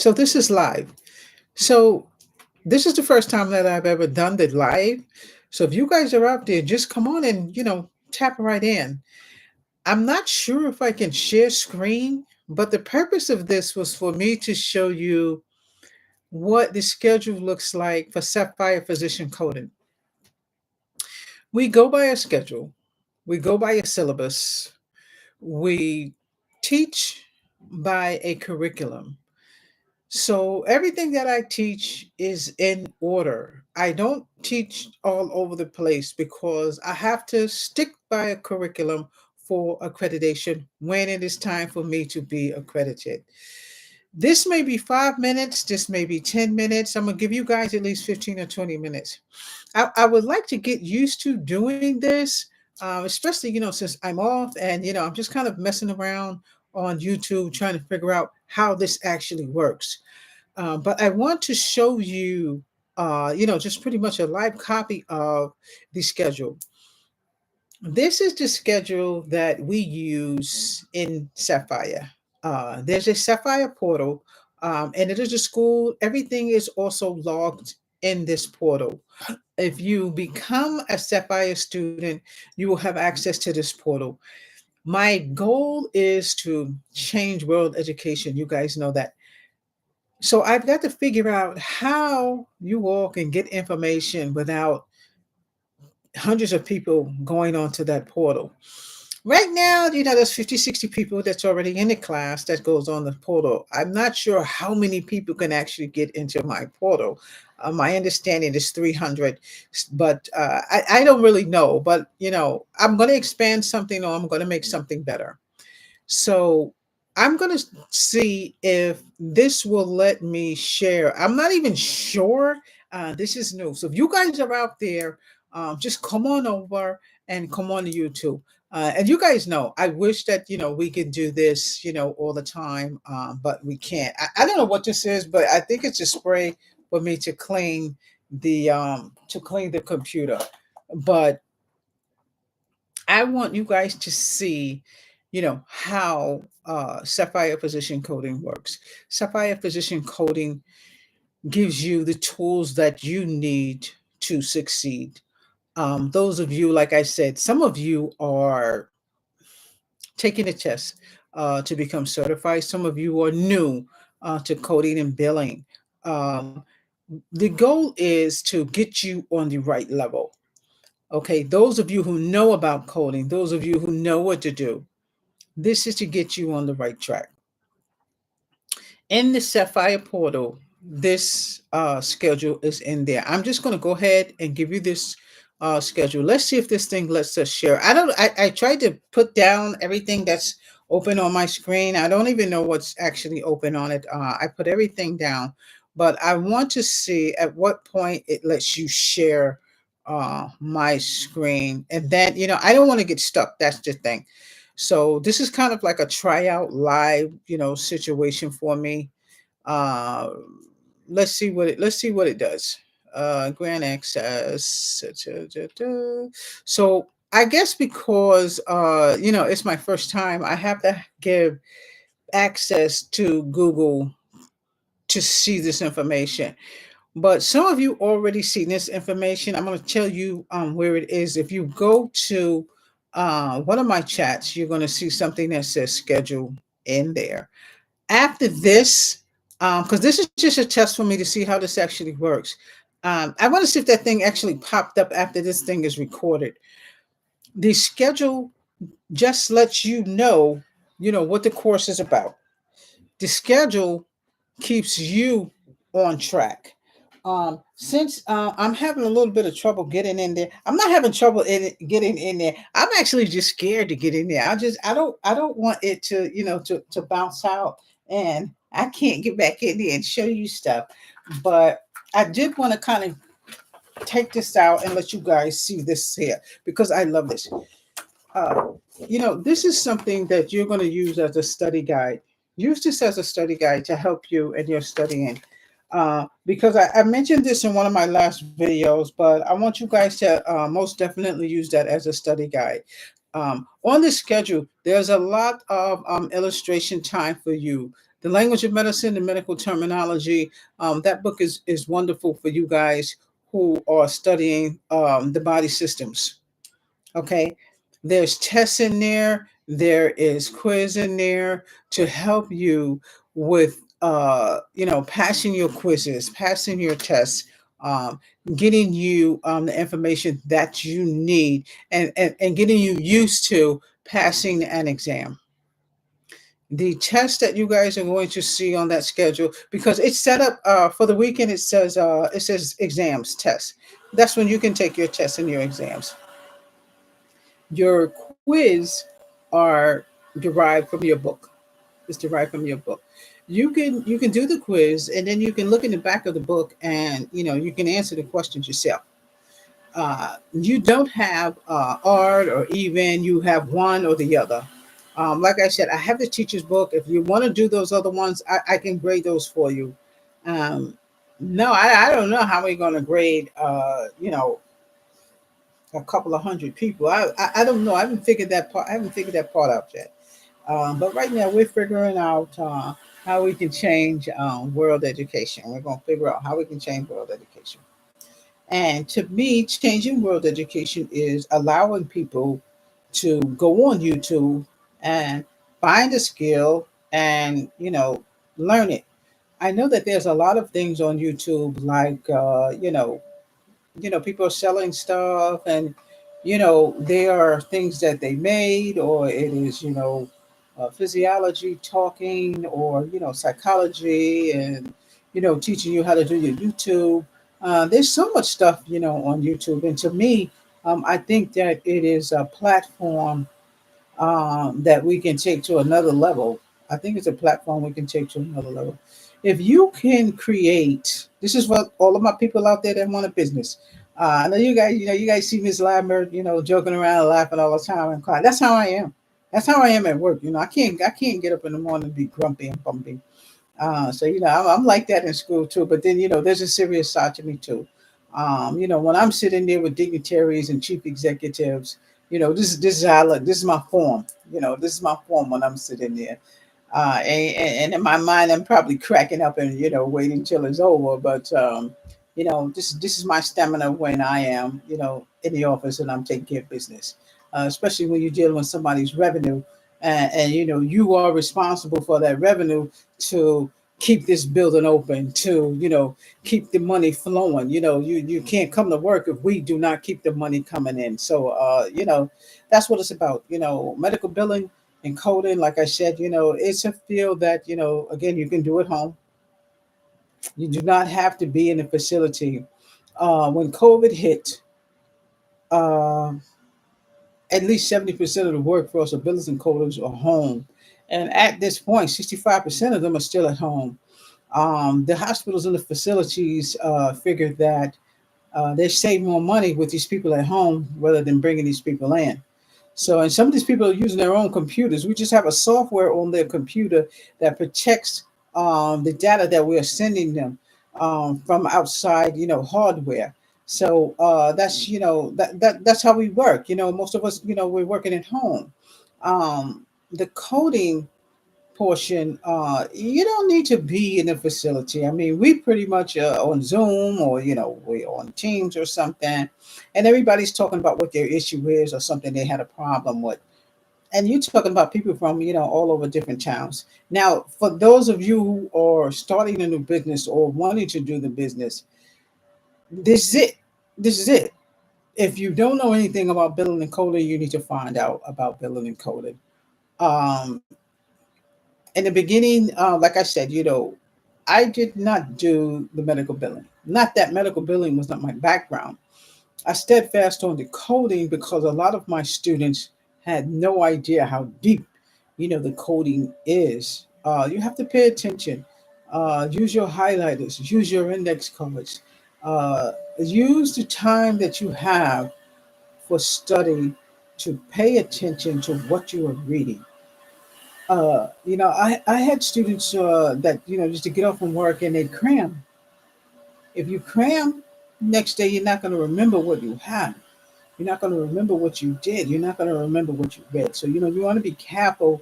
So this is live. So this is the first time that I've ever done the live. So if you guys are out there, just come on and tap right in. I'm not sure if I can share screen, but the purpose of this was for me to show you what the schedule looks like for Sapphire Physician Coding. We go by a schedule. We go by a syllabus. We teach by a curriculum. So everything that I teach is in order. I don't teach all over the place because I have to stick by a curriculum for accreditation when it is time for me to be accredited. This may be 5 minutes, this may be 10 minutes. I'm going to give you guys at least 15 or 20 minutes. I would like to get used to doing this, especially, since I'm off and, I'm just kind of messing around on YouTube trying to figure out how this actually works. But I want to show you, just pretty much a live copy of the schedule. This is the schedule that we use in Sapphire. There's a Sapphire portal, and it is a school. Everything is also logged in this portal. If you become a Sapphire student, you will have access to this portal. My goal is to change world education. You guys know that. So I've got to figure out how you all can get information without hundreds of people going onto that portal. Right now, there's 50, 60 people that's already in the class that goes on the portal. I'm not sure how many people can actually get into my portal. My understanding is 300, but I don't really know. But, I'm going to expand something or I'm going to make something better. So I'm going to see if this will let me share. I'm not even sure. This is new. So if you guys are out there, just come on over and come on to YouTube. And you guys know, I wish that, we could do this, all the time, but we can't. I don't know what this is, but I think it's a spray for me to clean the computer. But I want you guys to see, how Sapphire Physician Coding works. Sapphire Physician Coding gives you the tools that you need to succeed. Those of you, like I said, some of you are taking a test to become certified. Some of you are new to coding and billing. Um, the goal is to get you on the right level. Okay, those of you who know about coding, those of you who know what to do, this is to get you on the right track. In the Sapphire portal, this schedule is in there. I'm just going to go ahead and give you this schedule. Let's see if this thing lets us share. I tried to put down everything that's open on my screen. I don't even know what's actually open on it. I put everything down, but I want to see at what point it lets you share my screen. And then, I don't want to get stuck. That's the thing. So this is kind of like a tryout live, situation for me. Uh, let's see what it does. Grant access. So I guess because it's my first time, I have to give access to Google to see this information. But some of you already seen this information. I'm going to tell you where it is. If you go to one of my chats, you're going to see something that says schedule in there. After this, because this is just a test for me to see how this actually works. I want to see if that thing actually popped up after this thing is recorded. The schedule just lets what the course is about. The schedule keeps you on track. Since I'm having a little bit of trouble getting in there, I'm not having trouble getting in there. I'm actually just scared to get in there. I don't want it to to bounce out, and I can't get back in there and show you stuff. But I did want to kind of take this out and let you guys see this here because I love this. Uh, this is something that you're going to use as a study guide. Use this as a study guide to help you in your studying. Because I mentioned this in one of my last videos, but I want you guys to most definitely use that as a study guide. On the schedule, there's a lot of illustration time for you. The Language of Medicine and Medical Terminology. That book is wonderful for you guys who are studying the body systems. Okay. There's tests in there, there is quiz in there to help you with passing your quizzes, passing your tests, um, getting you the information that you need, and getting you used to passing an exam. The test that you guys are going to see on that schedule, because it's set up for the weekend, it says exams test. That's when you can take your tests and your exams. Your quiz are derived from your book. It's derived from your book. You can do the quiz, and then you can look in the back of the book, and you can answer the questions yourself. You don't have art or even, you have one or the other. Like I said, I have the teacher's book. If you want to do those other ones, I can grade those for you. Um, no, I don't know how we're going to grade. A couple of hundred people. I don't know. I haven't figured that part. I haven't figured that part out yet. But right now we're figuring out how we can change world education. We're going to figure out how we can change world education. And to me, changing world education is allowing people to go on YouTube and find a skill and learn it. I know that there's a lot of things on YouTube, like people are selling stuff, and there are things that they made, or it is physiology talking, or psychology, and teaching you how to do your YouTube. There's so much stuff on YouTube, and to me, I think that it is a platform that we can take to another level. I think it's a platform we can take to another level. If you can create, this is what all of my people out there that want a business. I know you guys, you guys see Miss Lambert, joking around, and laughing all the time and crying. That's how I am. That's how I am at work. I can't get up in the morning and be grumpy and bumpy. So I'm like that in school too. But then there's a serious side to me too. When I'm sitting there with dignitaries and chief executives, this is how I look. This is my form. This is my form when I'm sitting there. And in my mind, I'm probably cracking up and waiting till it's over. But this is my stamina when I am in the office and I'm taking care of business, especially when you're dealing with somebody's revenue, and you are responsible for that revenue to keep this building open, to keep the money flowing. You can't come to work if we do not keep the money coming in. So that's what it's about. Medical billing and coding, like I said, it's a field that, again, you can do at home. You do not have to be in a facility. When COVID hit, uh, at least 70% of the workforce of billers and coders are home. And at this point, 65% of them are still at home. The hospitals and the facilities figured that they save more money with these people at home rather than bringing these people in. So, and some of these people are using their own computers. We just have a software on their computer that protects the data that we are sending them from outside, hardware. So that's that's how we work. Most of us, we're working at home. The coding portion, you don't need to be in a facility. I mean, we pretty much on Zoom, or we're on Teams or something, and everybody's talking about what their issue is or something they had a problem with. And you're talking about people from all over different towns. Now, for those of you who are starting a new business or wanting to do the business, this is it. This is it. If you don't know anything about billing and coding, you need to find out about billing and coding. Um, in the beginning, like I said, I did not do the medical billing. Not that medical billing was not my background. I steadfast on the coding because a lot of my students had no idea how deep, the coding is. You have to pay attention. Use your highlighters. Use your index cards. Use the time that you have for study to pay attention to what you are reading. I had students that just to get off from work and they'd cram. If you cram, next day you're not going to remember what you had. You're not going to remember what you did. You're not going to remember what you read. So you want to be careful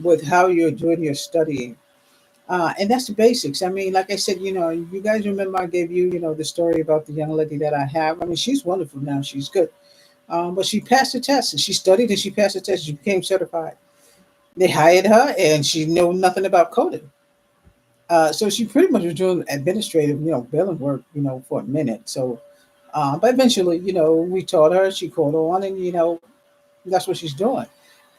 with how you're doing your studying. And that's the basics. I mean, like I said, you guys remember I gave you, the story about the young lady that I have. I mean, she's wonderful now. She's good. But she passed the test and she studied and she passed the test. She became certified. They hired her and she knew nothing about coding. So she pretty much was doing administrative, billing work, for a minute. So, but eventually, we taught her, she caught on, and that's what she's doing.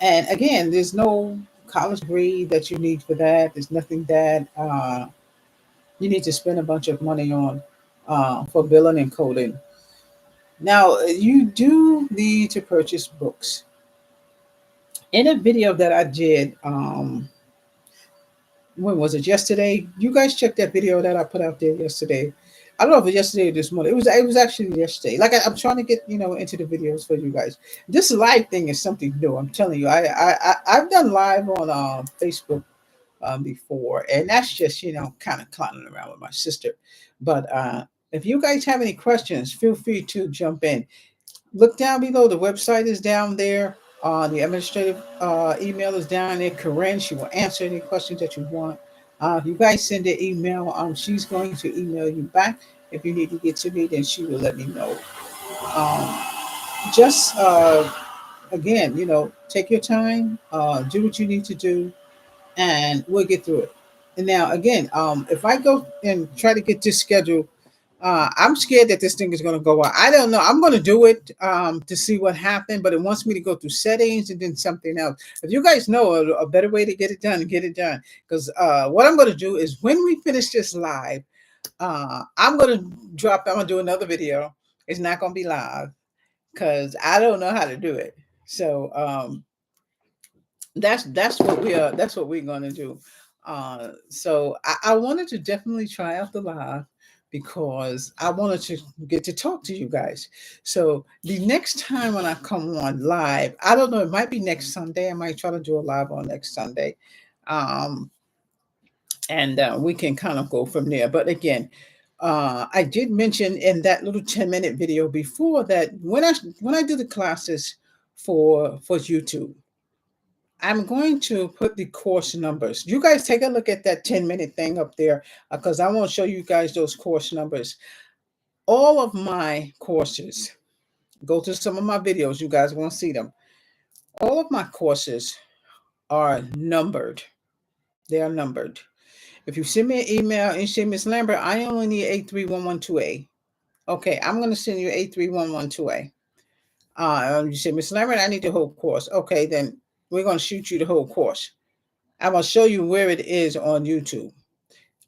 And again, there's no college degree that you need for that. There's nothing that you need to spend a bunch of money on for billing and coding. Now, you do need to purchase books. In a video that I did, when was it? Yesterday. You guys checked that video that I put out there yesterday. I don't know if it was yesterday or this morning. It was actually yesterday. Like I'm trying to get into the videos for you guys. This live thing is something new. I'm telling you. I've done live on Facebook before, and that's just kind of clowning around with my sister. But if you guys have any questions, feel free to jump in. Look down below. The website is down there. The administrative email is down there. Corinne, she will answer any questions that you want. If you guys send an email, she's going to email you back. If you need to get to me, then she will let me know. Um, just again, take your time, do what you need to do, and we'll get through it. And now, again, if I go and try to get this schedule, I'm scared that this thing is going to go out. I don't know. I'm going to do it to see what happened, but it wants me to go through settings and then something else. If you guys know a better way to get it done, get it done. Because what I'm going to do is when we finish this live, I'm going to I'm going to do another video. It's not going to be live because I don't know how to do it. So, that's what we are. That's what we're going to do. So I wanted to definitely try out the live because I wanted to get to talk to you guys. So the next time when I come on live, I don't know. It might be next Sunday. I might try to do a live on next Sunday, um, and we can kind of go from there. But again. I did mention in that little 10-minute video before that when I do the classes for YouTube, I'm going to put the course numbers. You guys take a look at that 10-minute thing up there because I want to show you guys those course numbers. All of my courses, go to some of my videos, you guys want to see them. All of my courses are numbered. They are numbered. If you send me an email and say, Miss Lambert, I only need 83112A. Okay, I'm going to send you 83112A. You say, Miss Lambert, I need the whole course. Okay, then we're going to shoot you the whole course. I'm going to show you where it is on YouTube.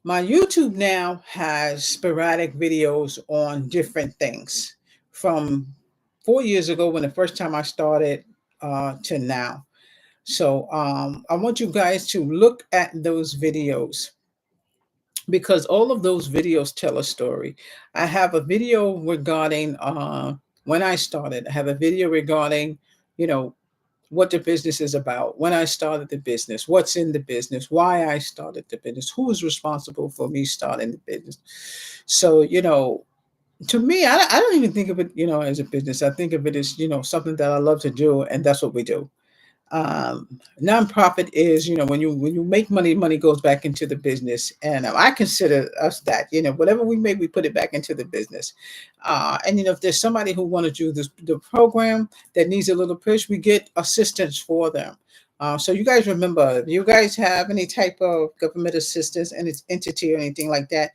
My YouTube now has sporadic videos on different things from 4 years ago when the first time I started to now. So I want you guys to look at those videos because all of those videos tell a story. I have a video regarding when I started. I have a video regarding, you know, what the business is about, when I started the business, what's in the business, why I started the business, who is responsible for me starting the business. So, to me, I don't even think of it, as a business. I think of it as, something that I love to do, and that's what we do. Nonprofit is, when you make money, money goes back into the business, and I consider us that, whatever we make, we put it back into the business. And if there's somebody who want to do the program that needs a little push, we get assistance for them. So you guys remember, if you guys have any type of government assistance and its entity or anything like that,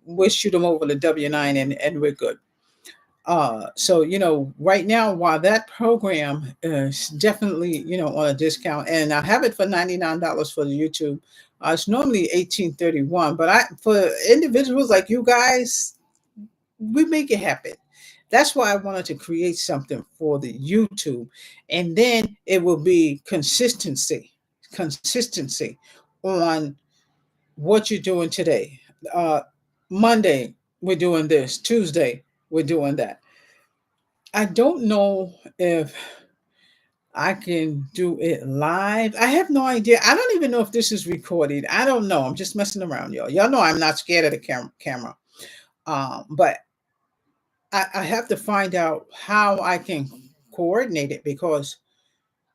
we'll shoot them over the W-9 and we're good. So right now, while that program is definitely on a discount, and I have it for $99 for the YouTube. It's normally 1831, but I for individuals like you guys, we make it happen. That's why I wanted to create something for the YouTube, and then it will be consistency on what you're doing today. Uh, Monday we're doing this. Tuesday we're doing that. I don't know if I can do it live. I have no idea. I don't even know if this is recorded. I don't know. I'm just messing around, y'all. Y'all know I'm not scared of the camera. But I have to find out how I can coordinate it because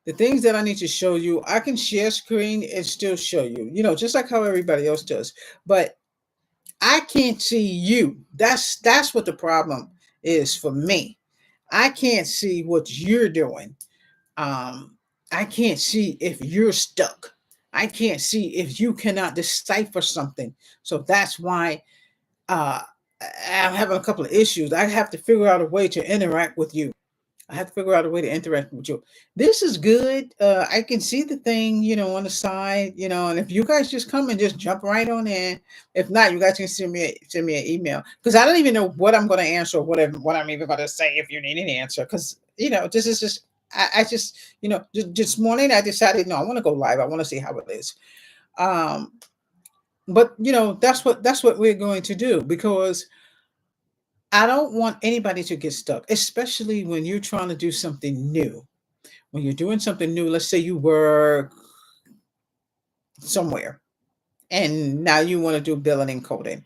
The things that I need to show you, I can share screen and still show you, just like how everybody else does. But I can't see you. That's what the problem is for me. I can't see what you're doing. Um, I can't see if you're stuck. I can't see if you cannot decipher something. So that's why uh, I'm having a couple of issues. I have to figure out a way to interact with you. I have to figure out a way to interact with you. This is good. I can see the thing, on the side, and if you guys just come and just jump right on in. If not, you guys can send me an email because I don't even know what I'm going to answer or what I'm even going to say if you need an answer. Because this is just I just just this morning I decided no, I want to go live. I want to see how it is. Um, but that's what we're going to do because I don't want anybody to get stuck, especially when you're trying to do something new. When you're doing something new, let's say you work somewhere and now you want to do billing and coding.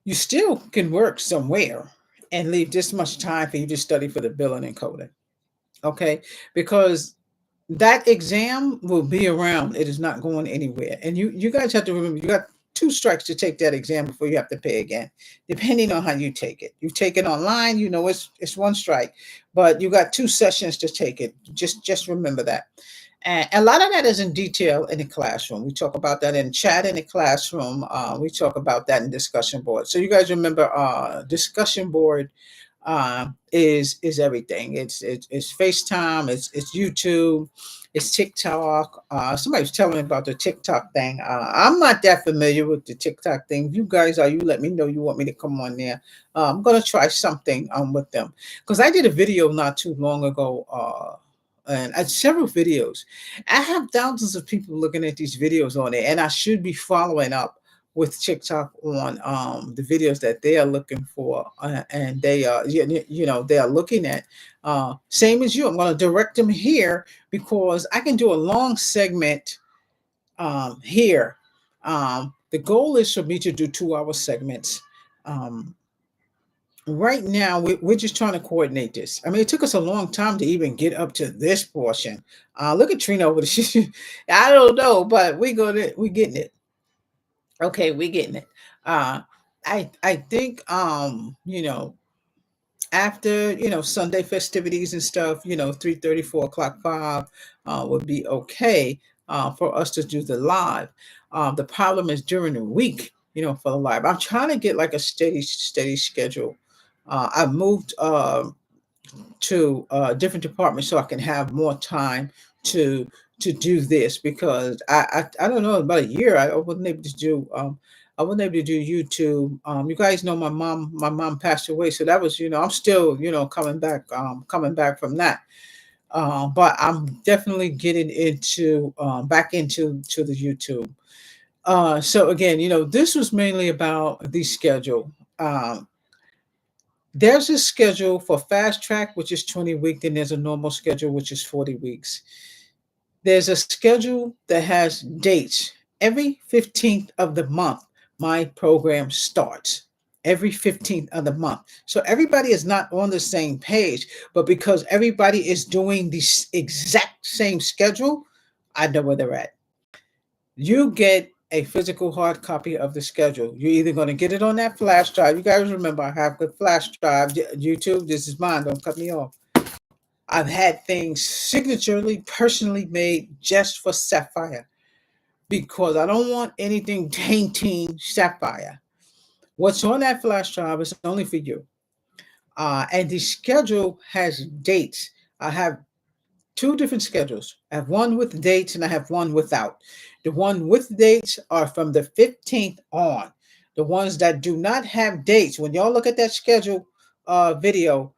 You still can work somewhere and leave this much time for you to study for the billing and coding. Okay? Because that exam will be around. It is not going anywhere. And you guys have to remember you got two strikes to take that exam before you have to pay again, depending on how you take it. You take it online, it's one strike, but you got two sessions to take it. Just remember that. And a lot of that is in detail in the classroom. We talk about that in chat in the classroom. We talk about that in discussion board. So you guys remember discussion board is everything. It's FaceTime, it's YouTube, it's TikTok. Somebody was telling me about the TikTok thing. I'm not that familiar with the TikTok thing. You guys are. You let me know you want me to come on there. I'm gonna try something with them because I did a video not too long ago. And several videos. I have thousands of people looking at these videos on it, and I should be following up with TikTok on the videos that they are looking for, and they are they are looking at. Same as you, I'm going to direct them here because I can do a long segment here. The goal is for me to do 2 hour segments. Um, right now, we're just trying to coordinate this. I mean, it took us a long time to even get up to this portion. Look at Trina over there. I don't know, but we getting it. Okay, we getting it. Uh, I think after Sunday festivities and stuff, 3:30, 4 o'clock, 5 would be okay for us to do the live. The problem is during the week, for the live. I'm trying to get like a steady schedule. I moved to different departments so I can have more time to do this because I don't know about a year I wasn't able to do I wasn't able to do YouTube. You guys know my mom passed away, so that was I'm still coming back from that. But I'm definitely getting into back into the YouTube. So again, this was mainly about the schedule. There's a schedule for fast track, which is 20 weeks, then there's a normal schedule, which is 40 weeks. There's a schedule that has dates. Every 15th of the month, my program starts. Every 15th of the month. So everybody is not on the same page, but because everybody is doing the exact same schedule, I know where they're at. You get a physical hard copy of the schedule. You're either going to get it on that flash drive. You guys remember I have the flash drive. YouTube, this is mine. Don't cut me off. I've had things signaturely, personally made just for Sapphire because I don't want anything tainting Sapphire. What's on that flash drive is only for you. And the schedule has dates. I have two different schedules. I have one with dates and I have one without. The one with dates are from the 15th on. The ones that do not have dates, when y'all look at that schedule video,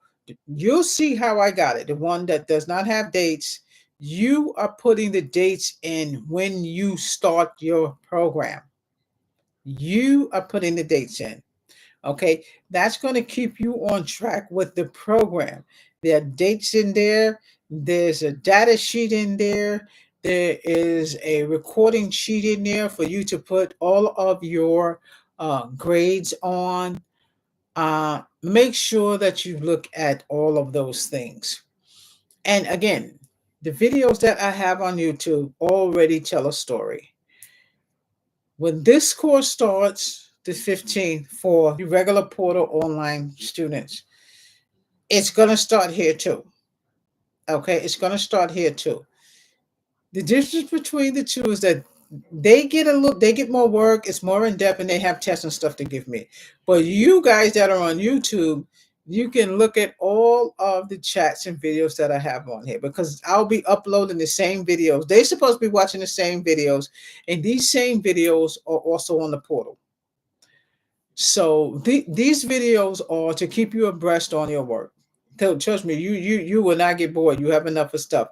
you'll see how I got it. The one that does not have dates, you are putting the dates in when you start your program. You are putting the dates in. Okay, that's going to keep you on track with the program. There are dates in there, there's a data sheet in there, there is a recording sheet in there for you to put all of your grades on. Make sure that you look at all of those things. And again, The videos that I have on YouTube already tell a story. When this course starts the 15th for you regular Portal online students, it's going to start here too. Okay, it's going to start here too. The difference between the two is that they get more work, it's more in depth, and they have tests and stuff to give me. But you guys that are on YouTube, you can look at all of the chats and videos that I have on here because I'll be uploading the same videos. They're supposed to be watching the same videos, and these same videos are also on the portal. So these videos are to keep you abreast on your work. Trust me, you will not get bored. You have enough of stuff.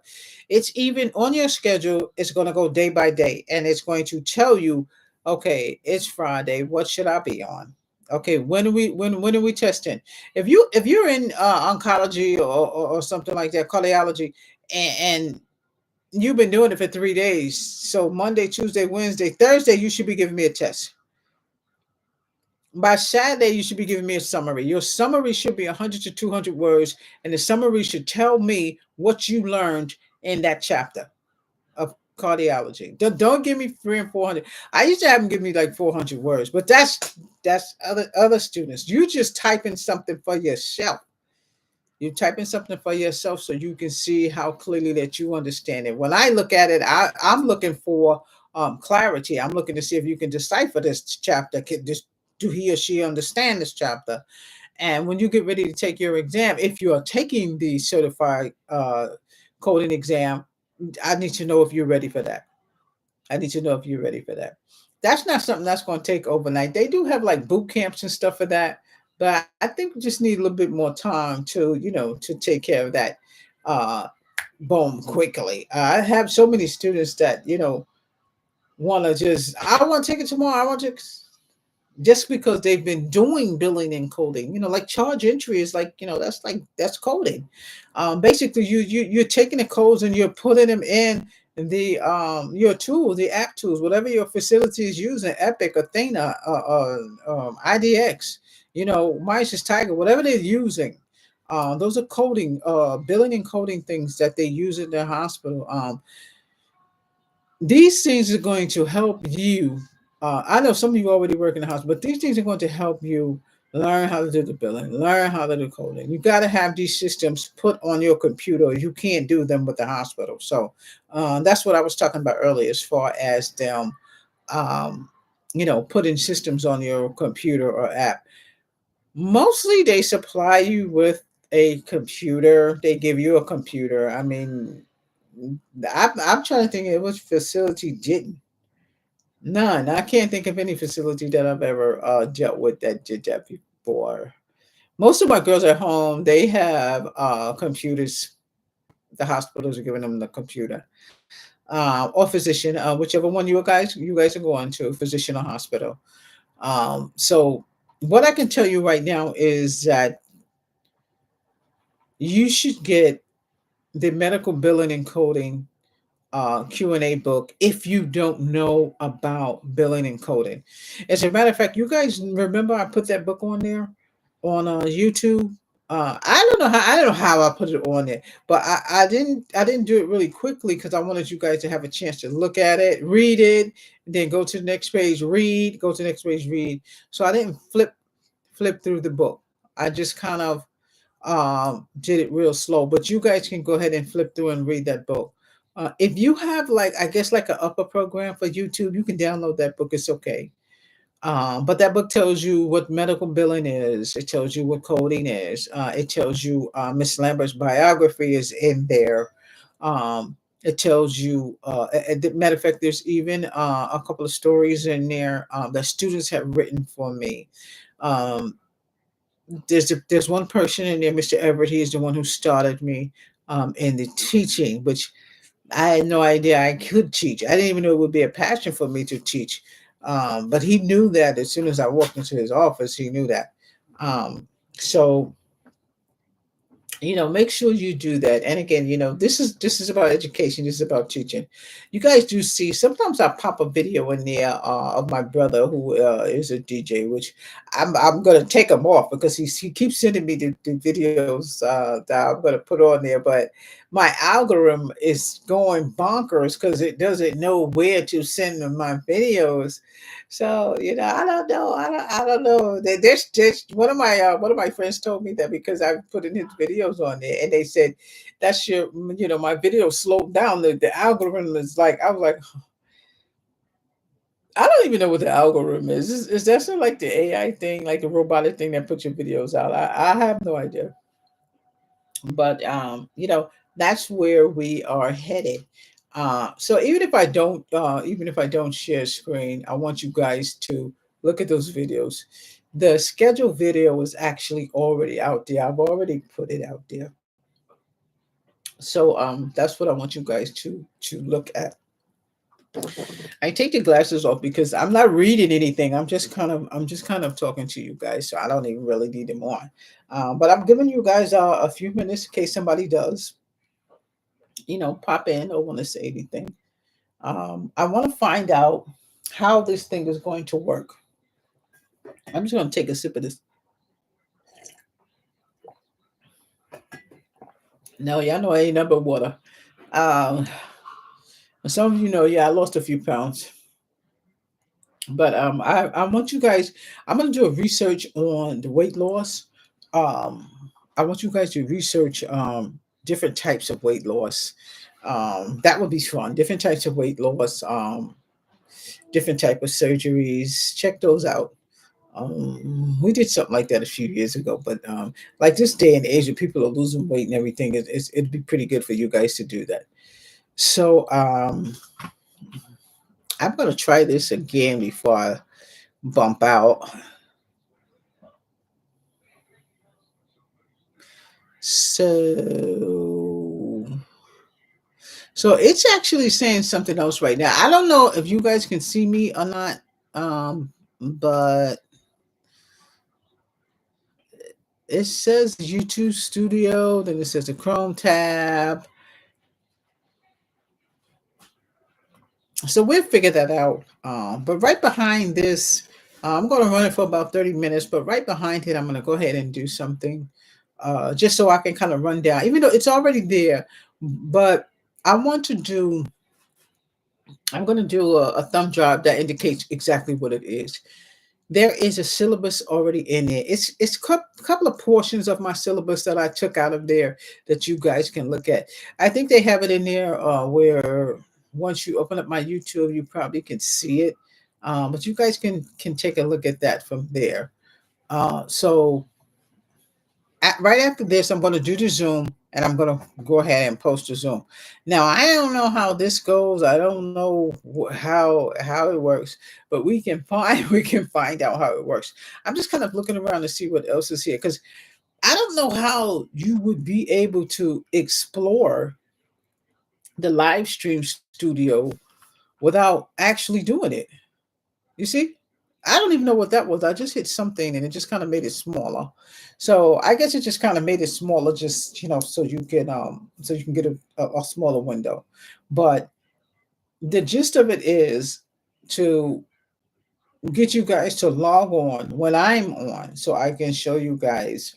It's even on your schedule. It's going to go day by day, and it's going to tell you, okay, it's Friday. What should I be on? Okay, when are we testing? If you're in oncology or something like that, cardiology, and you've been doing it for 3 days, so Monday, Tuesday, Wednesday, Thursday, you should be giving me a test. By Saturday, you should be giving me a summary. Your summary should be 100 to 200 words, and the summary should tell me what you learned in that chapter of cardiology. Don't give me 300 and 400. I used to have them give me like 400 words, but that's other students. You just type in something for yourself. You type in something for yourself so you can see how clearly that you understand it. When I look at it, I'm looking for clarity. I'm looking to see if you can decipher this chapter. Do he or she understand this chapter? And when you get ready to take your exam, if you are taking the certified coding exam, I need to know if you're ready for that. I need to know if you're ready for that. That's not something that's going to take overnight. They do have like boot camps and stuff for that, but I think we just need a little bit more time to, to take care of that. Uh, Boom, quickly. I have so many students that want to just. I want to take it tomorrow. I want to just because they've been doing billing and coding, like charge entry is like, that's coding. Basically, you're taking the codes and you're putting them in the your tools, the app tools, whatever your facility is using, Epic, Athena, IDX, Mises Tiger, whatever they're using. Those are coding, billing and coding things that they use in their hospital. These things are going to help you. I know some of you already work in the house, but these things are going to help you learn how to do the billing, learn how to do coding. You got to have these systems put on your computer. You can't do them with the hospital. So that's what I was talking about earlier, as far as them, um, putting systems on your computer or app. Mostly, they supply you with a computer. They give you a computer. I mean, I'm trying to think of which facility didn't. None. I can't think of any facility that I've ever dealt with that did that before. Most of my girls at home, they have computers. The hospitals are giving them the computer, or physician, whichever one you guys are going to, physician or hospital. So what I can tell you right now is that you should get the medical billing and coding Q&A book if you don't know about billing and coding. As a matter of fact, you guys remember I put that book on there on YouTube. I don't know how I put it on there, but I didn't do it really quickly because I wanted you guys to have a chance to look at it, read it, then go to the next page, read, go to the next page, read. So I didn't flip through the book. I just kind of did it real slow, but you guys can go ahead and flip through and read that book. If you have like, I guess like an upper program for YouTube, you can download that book. It's okay. But that book tells you what medical billing is. It tells you what coding is. It tells you Miss Lambert's biography is in there. It tells you, matter of fact, there's even a couple of stories in there that students have written for me. Um, there's one person in there, Mr. Everett. He is the one who started me in the teaching, which I had no idea I could teach. I didn't even know it would be a passion for me to teach. But he knew that as soon as I walked into his office, he knew that. So Make sure you do that. And again, this is about education. This is about teaching. You guys do see sometimes I pop a video in there of my brother who is a DJ, which I'm gonna take him off because he keeps sending me the videos that I'm gonna put on there. But my algorithm is going bonkers because it doesn't know where to send my videos. So I don't know. I don't know. There's one of my friends told me that because I put in his videos on there, and they said that's my video slowed down. The algorithm is like I was like I don't even know what the algorithm is. Is that sort of like the AI thing, like the robotic thing that puts your videos out? I have no idea. But that's where we are headed. So even if I don't share screen, I want you guys to look at those videos. The scheduled video is actually already out there. I've already put it out there. So that's what I want you guys to look at. I take the glasses off because I'm not reading anything. I'm just kind of talking to you guys, so I don't even really need them on. But I'm giving you guys a few minutes in case somebody does, pop in or want to say anything. I want to find out how this thing is going to work. I'm just going to take a sip of this. No, y'all know I ain't nothing but water. Um, some of you know, yeah, I lost a few pounds. But I want you guys. I'm gonna do a research on the weight loss. Um, I want you guys to research different types of weight loss. That would be fun. Different types of weight loss. Different type of surgeries. Check those out. We did something like that a few years ago, but like this day and age, when people are losing weight and everything, it'd be pretty good for you guys to do that. So I'm gonna try this again before I bump out. So, so it's actually saying something else right now. I don't know if you guys can see me or not, but it says YouTube Studio. Then it says the Chrome tab. So we'll figure that out. But right behind this, I'm going to run it for about 30 minutes. But right behind it, I'm going to go ahead and do something, just so I can kind of run down, even though it's already there. But I want to do I'm going to do a thumb drive that indicates exactly what it is. There is a syllabus already in there. It's a couple of portions of my syllabus that I took out of there that you guys can look at. I think they have it in there where once you open up my YouTube, you probably can see it. But you guys can take a look at that from there. So right after this, I'm going to do the Zoom and I'm going to go ahead and post the Zoom. Now, I don't know how this goes. I don't know how it works, but we can find we can find out how it works. I'm just kind of looking around to see what else is here because I don't know how you would be able to explore the live stream studio without actually doing it. You see? I don't even know what that was. I just hit something and it just kind of made it smaller. So I guess it just kind of made it smaller, just so you can get a smaller window. But the gist of it is to get you guys to log on when I'm on, so I can show you guys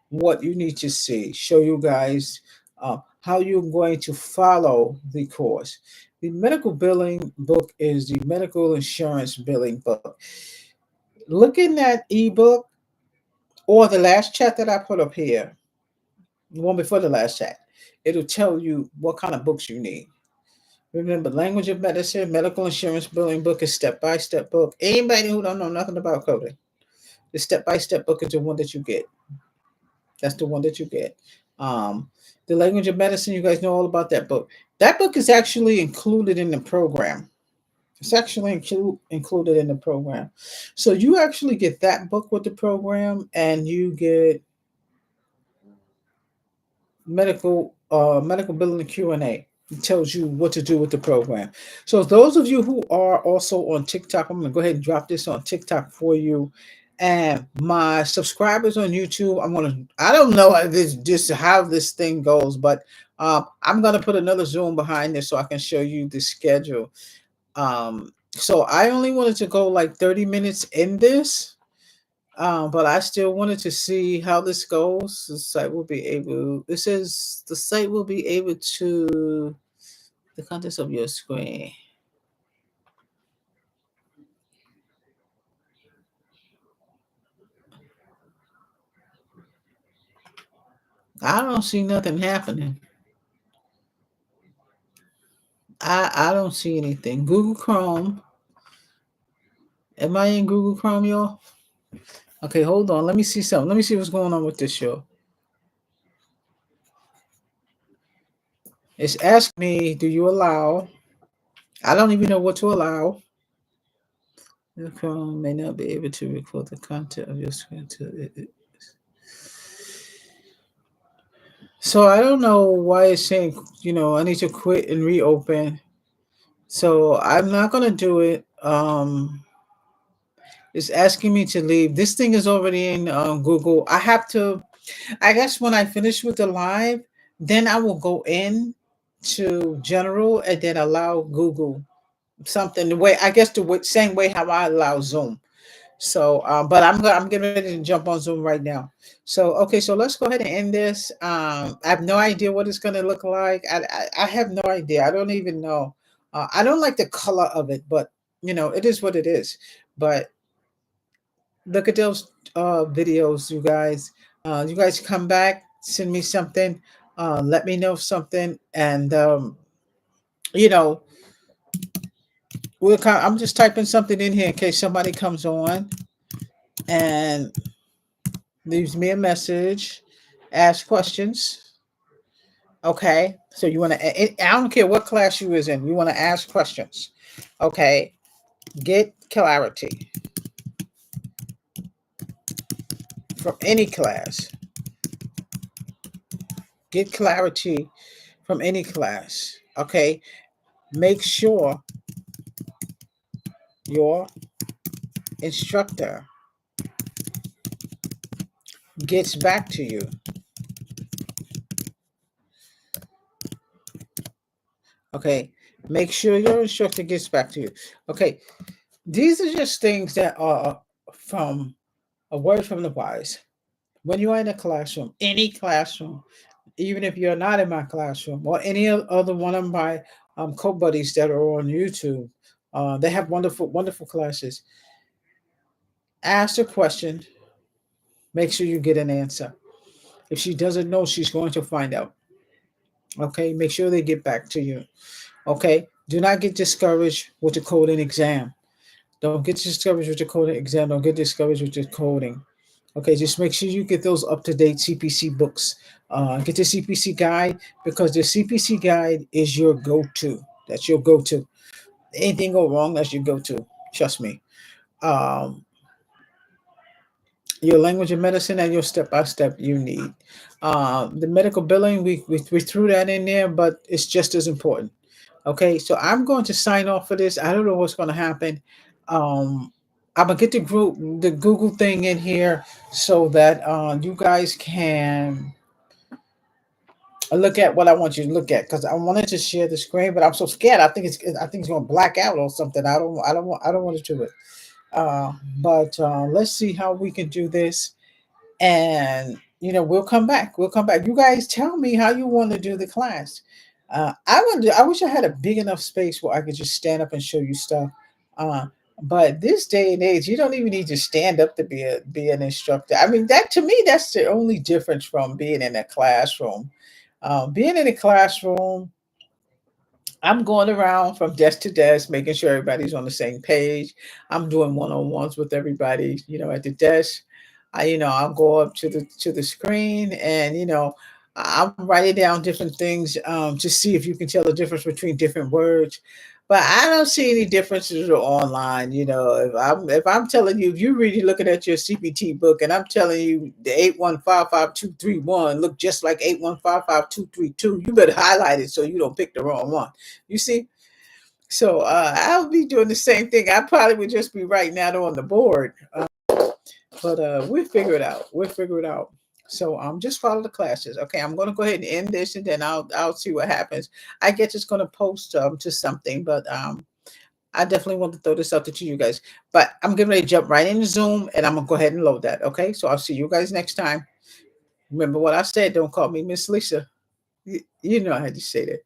what you need to see. Show you guys how you're going to follow the course. The medical billing book is the medical insurance billing book. Looking at ebook or the last chat that I put up here, the one before the last chat, it'll tell you what kind of books you need. Remember, language of medicine, medical insurance billing book is step by step book. Anybody who don't know nothing about coding, the step by step book is the one that you get. That's the one that you get. Um, the language of medicine, you guys know all about that book. That book is actually included in the program. It's actually included in the program. So you actually get that book with the program, and you get medical billing and Q&A. It tells you what to do with the program. So those of you who are also on TikTok, I'm going to go ahead and drop this on TikTok for you. And my subscribers on YouTube, I don't know how this just how this thing goes, but I'm gonna put another Zoom behind this so I can show you the schedule. So I only wanted to go like 30 minutes in this, but I still wanted to see how this goes. It says the site will be able to, the contents of your screen. I don't see nothing happening. I don't see anything. Google Chrome. Am I in Google Chrome, y'all? Okay, hold on. Let me see something. Let me see what's going on with this show. It's asking me, do you allow? I don't even know what to allow. The Chrome may not be able to record the content of your screen So I don't know why it's saying, I need to quit and reopen. So I'm not gonna do it. It's asking me to leave. This thing is already in Google. I guess when I finish with the live, then I will go in to general and then allow Google something the way, I guess, same way how I allow Zoom. So, but I'm getting ready to jump on Zoom right now. So, okay, so let's go ahead and end this. I have no idea what it's going to look like. I have no idea. I don't even know. I don't like the color of it, but it is what it is. But look at those videos, you guys. You guys come back, send me something, let me know something, and you know, I'm just typing something in here in case somebody comes on and leaves me a message, ask questions. Okay, so you want to? I don't care what class you is in. You want to ask questions. Okay, get clarity from any class. Get clarity from any class. Okay, make sure your instructor gets back to you. Okay, make sure your instructor gets back to you. Okay, these are just things that are from a word from the wise. When you are in a classroom, any classroom, even if you're not in my classroom or any other one of my co-buddies that are on YouTube, they have wonderful, wonderful classes. Ask a question, make sure you get an answer. If she doesn't know, she's going to find out. Okay, make sure they get back to you. Okay, do not get discouraged with the coding exam. Don't get discouraged with the coding exam. Don't get discouraged with the coding. Okay, just make sure you get those up to date CPC books. Get the CPC guide because the CPC guide is your go to. That's your go to. Anything go wrong, that's your go to. Trust me. Um, your language and medicine and your step by step you need. The medical billing, we threw that in there, but it's just as important. Okay, so I'm going to sign off for this. I don't know what's going to happen. I'm gonna get the Google thing in here so that you guys can look at what I want you to look at because I wanted to share the screen, but I'm so scared. I think it's going to black out or something. I don't want to do it. But let's see how we can do this, and we'll come back. We'll come back. You guys tell me how you want to do the class. I wish I had a big enough space where I could just stand up and show you stuff. uh, but this day and age, you don't even need to stand up to be an instructor. I mean, that to me, that's the only difference from being in a classroom. Being in a classroom, I'm going around from desk to desk, making sure everybody's on the same page. I'm doing one-on-ones with everybody, at the desk. I'll go up to the screen and I'm writing down different things to see if you can tell the difference between different words. But I don't see any differences online. If I'm telling you, if you're really looking at your CPT book and I'm telling you the 8155231 look just like 8155232, you better highlight it so you don't pick the wrong one. You see? So I'll be doing the same thing. I probably would just be writing that on the board. But we'll figure it out. We'll figure it out. So just follow the classes. Okay, I'm gonna go ahead and end this, and then I'll see what happens. I guess it's gonna post to something, but I definitely want to throw this out to you guys. But I'm getting ready to jump right into Zoom, and I'm gonna go ahead and load that. Okay, so I'll see you guys next time. Remember what I said. Don't call me Miss Lisa. You know how to say that.